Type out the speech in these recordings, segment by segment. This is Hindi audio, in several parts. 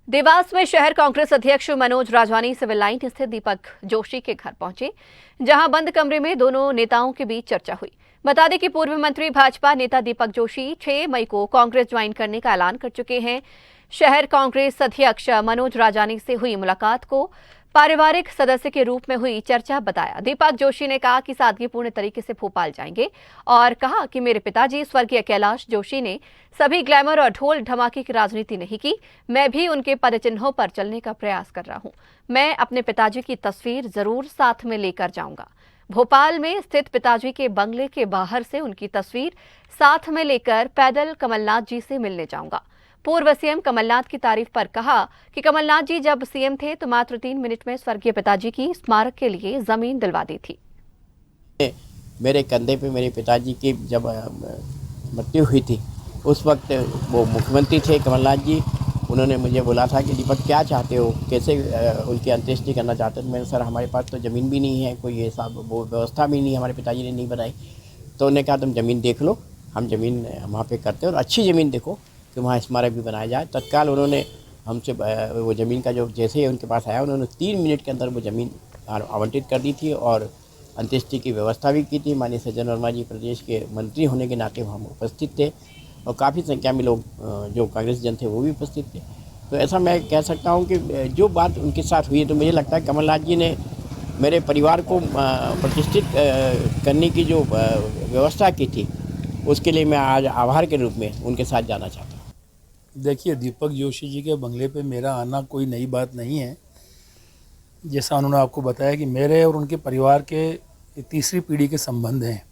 देवास में शहर कांग्रेस अध्यक्ष मनोज राजवानी सिविल लाइन स्थित दीपक जोशी के घर पहुंचे, जहां बंद कमरे में दोनों नेताओं के बीच चर्चा हुई। बता दें कि पूर्व मंत्री भाजपा नेता दीपक जोशी 6 मई को कांग्रेस ज्वाइन करने का ऐलान कर चुके हैं। शहर कांग्रेस अध्यक्ष मनोज राजवानी से हुई मुलाकात को पारिवारिक सदस्य के रूप में हुई चर्चा बताया। दीपक जोशी ने कहा कि सादगीपूर्ण तरीके से भोपाल जाएंगे और कहा कि मेरे पिताजी स्वर्गीय कैलाश जोशी ने सभी ग्लैमर और ढोल धमाके की राजनीति नहीं की। मैं भी उनके पदचिन्हों पर चलने का प्रयास कर रहा हूं। मैं अपने पिताजी की तस्वीर जरूर साथ में लेकर जाऊंगा। भोपाल में स्थित पिताजी के बंगले के बाहर से उनकी तस्वीर साथ में लेकर पैदल कमलनाथ जी से मिलने जाऊंगा। पूर्व सीएम कमलनाथ की तारीफ पर कहा कि कमलनाथ जी जब सीएम थे तो मात्र 3 मिनट में स्वर्गीय पिताजी की स्मारक के लिए जमीन दिलवा दी थी। मेरे कंधे पे मेरे पिताजी की जब मृत्यु हुई थी, उस वक्त वो मुख्यमंत्री थे कमलनाथ जी। उन्होंने मुझे बोला था कि दीपक क्या चाहते हो, कैसे उनकी अंत्येष्टि करना चाहते हो। मैंने सर हमारे पास तो ज़मीन भी नहीं है, कोई ऐसा वो व्यवस्था भी नहीं, हमारे पिताजी ने नहीं बनाई। तो उन्होंने कहा तुम ज़मीन देख लो, हम ज़मीन वहाँ पे करते हैं और अच्छी ज़मीन देखो कि वहाँ स्मारक भी बनाया जाए। तत्काल उन्होंने हमसे वो ज़मीन का जो जैसे ही उनके पास आया, उन्होंने 3 मिनट के अंदर वो ज़मीन आवंटित कर दी थी और अंत्येष्टि की व्यवस्था भी की थी। माननीय सज्जन वर्मा जी प्रदेश के मंत्री होने के नाते हम उपस्थित थे और काफ़ी संख्या में लोग जो कांग्रेस जन थे वो भी उपस्थित थे। तो ऐसा मैं कह सकता हूँ कि जो बात उनके साथ हुई है, तो मुझे लगता है कमलनाथ जी ने मेरे परिवार को प्रतिष्ठित करने की जो व्यवस्था की थी, उसके लिए मैं आज आभार के रूप में उनके साथ जाना चाहता हूँ। देखिए, दीपक जोशी जी के बंगले पे मेरा आना कोई नई बात नहीं है। जैसा उन्होंने आपको बताया कि मेरे और उनके परिवार के तीसरी पीढ़ी के संबंध हैं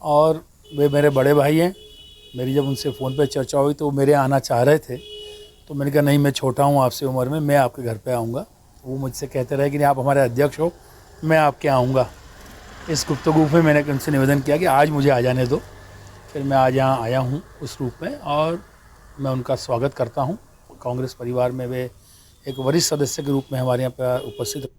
और वे मेरे बड़े भाई हैं। मेरी जब उनसे फ़ोन पे चर्चा हुई तो वो मेरे आना चाह रहे थे, तो मैंने कहा नहीं, मैं छोटा हूँ आपसे उम्र में, मैं आपके घर पे आऊँगा। वो मुझसे कहते रहे कि नहीं, आप हमारे अध्यक्ष हो, मैं आपके आऊँगा। इस गुफ्तगू में मैंने उनसे निवेदन किया कि आज मुझे आ जाने दो। फिर मैं आज यहाँ आया हूँ उस रूप में और मैं उनका स्वागत करता हूँ। कांग्रेस परिवार में वे एक वरिष्ठ सदस्य के रूप में हमारे यहाँ पर उपस्थित